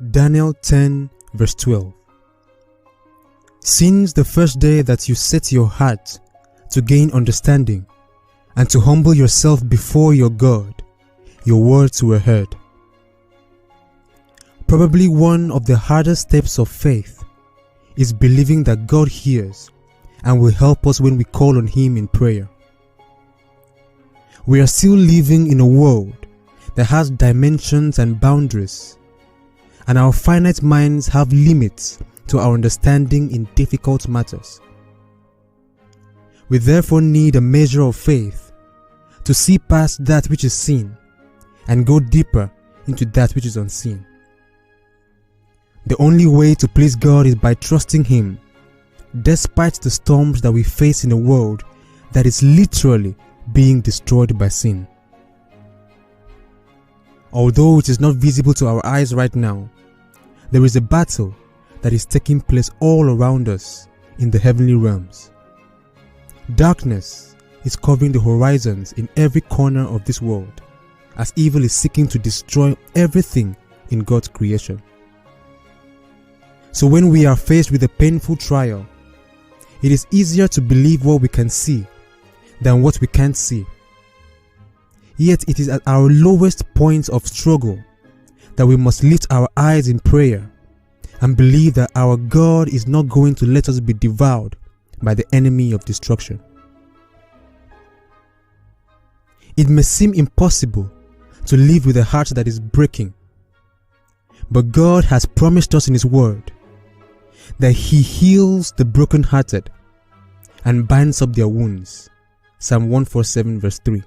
Daniel 10 verse 12. Since the first day that you set your heart to gain understanding and to humble yourself before your God, your words were heard. Probably one of the hardest steps of faith is believing that God hears and will help us when we call on Him in prayer. We are still living in a world that has dimensions and boundaries, and our finite minds have limits to our understanding in difficult matters. We therefore need a measure of faith to see past that which is seen and go deeper into that which is unseen. The only way to please God is by trusting Him, despite the storms that we face in a world that is literally being destroyed by sin. Although it is not visible to our eyes right now, there is a battle that is taking place all around us in the heavenly realms. Darkness is covering the horizons in every corner of this world, as evil is seeking to destroy everything in God's creation. So when we are faced with a painful trial, it is easier to believe what we can see than what we can't see. Yet it is at our lowest points of struggle that we must lift our eyes in prayer and believe that our God is not going to let us be devoured by the enemy of destruction. It may seem impossible to live with a heart that is breaking, but God has promised us in His Word that He heals the brokenhearted and binds up their wounds. Psalm 147 verse 3.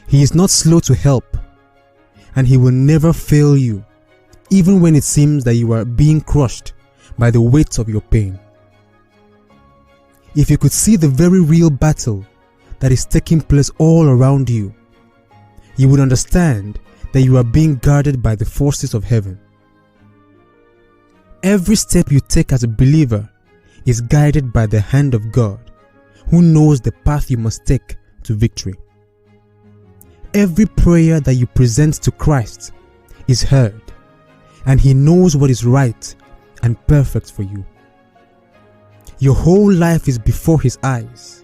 He is not slow to help, and He will never fail you, even when it seems that you are being crushed by the weight of your pain. If you could see the very real battle that is taking place all around you, you would understand that you are being guarded by the forces of heaven. Every step you take as a believer is guided by the hand of God, who knows the path you must take to victory. Every prayer that you present to Christ is heard, and He knows what is right and perfect for you. Your whole life is before His eyes,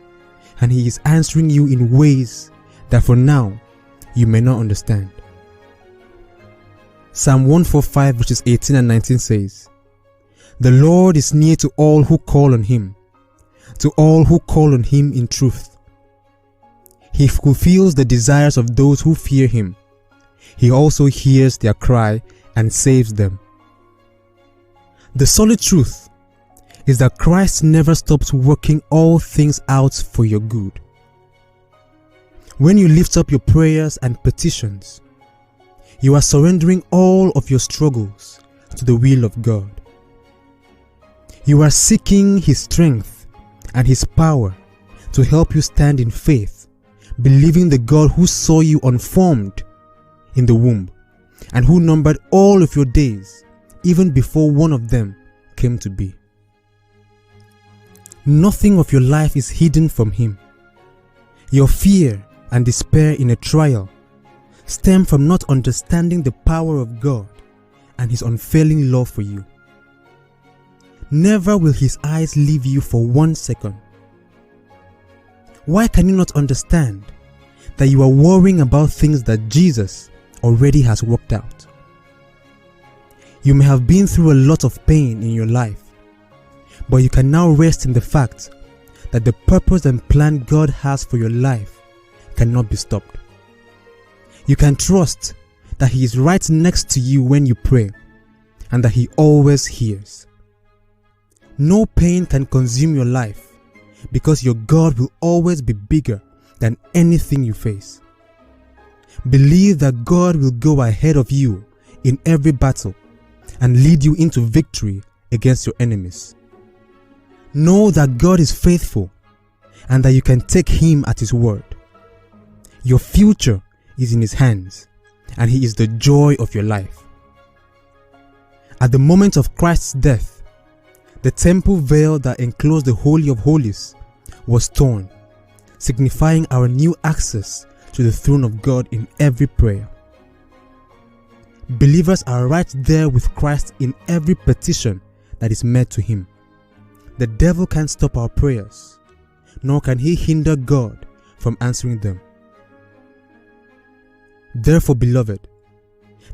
and He is answering you in ways that for now you may not understand. Psalm 145 verses 18 and 19 says, "The Lord is near to all who call on Him, to all who call on Him in truth. He fulfills the desires of those who fear Him. He also hears their cry and saves them." The solid truth is that Christ never stops working all things out for your good. When you lift up your prayers and petitions, you are surrendering all of your struggles to the will of God. You are seeking His strength and His power to help you stand in faith, believing the God who saw you unformed in the womb and who numbered all of your days even before one of them came to be. Nothing of your life is hidden from Him. Your fear and despair in a trial stem from not understanding the power of God and His unfailing love for you. Never will His eyes leave you for 1 second. Why can you not understand that you are worrying about things that Jesus already has worked out? You may have been through a lot of pain in your life, but you can now rest in the fact that the purpose and plan God has for your life cannot be stopped. You can trust that He is right next to you when you pray, and that He always hears. No pain can consume your life, because your God will always be bigger than anything you face. Believe that God will go ahead of you in every battle and lead you into victory against your enemies. Know that God is faithful and that you can take Him at His word. Your future is in His hands, and He is the joy of your life. At the moment of Christ's death, the temple veil that enclosed the Holy of Holies was torn, signifying our new access to the throne of God in every prayer. Believers are right there with Christ in every petition that is made to him. The devil can't stop our prayers, nor can he hinder God from answering them. Therefore, beloved,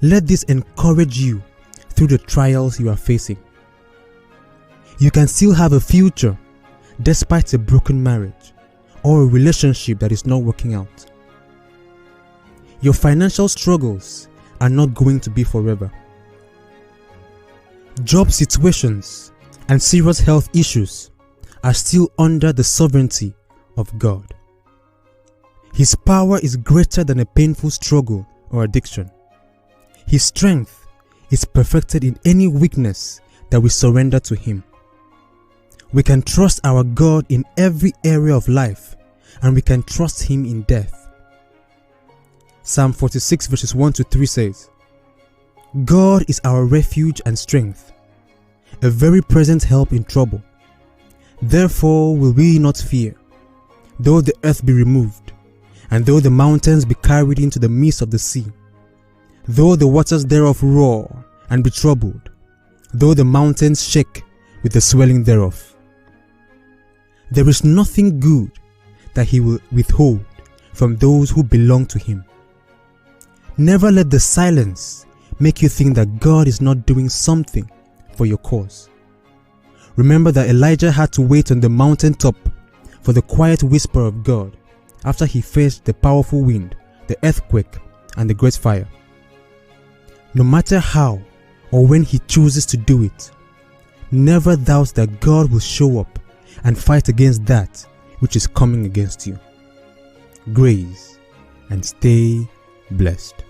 let this encourage you through the trials you are facing. You can still have a future despite a broken marriage or a relationship that is not working out. Your financial struggles are not going to be forever. Job situations and serious health issues are still under the sovereignty of God. His power is greater than a painful struggle or addiction. His strength is perfected in any weakness that we surrender to him. We can trust our God in every area of life, and we can trust him in death. Psalm 46 verses 1 to 3 says, God is our refuge and strength, a very present help in trouble. Therefore will we not fear, though the earth be removed, and though the mountains be carried into the midst of the sea, though the waters thereof roar and be troubled, though the mountains shake with the swelling thereof. There is nothing good that he will withhold from those who belong to him. Never let the silence make you think that God is not doing something for your cause. Remember that Elijah had to wait on the mountaintop for the quiet whisper of God after he faced the powerful wind, the earthquake, and the great fire. No matter how or when he chooses to do it, never doubt that God will show up and fight against that which is coming against you. Grace, and stay blessed.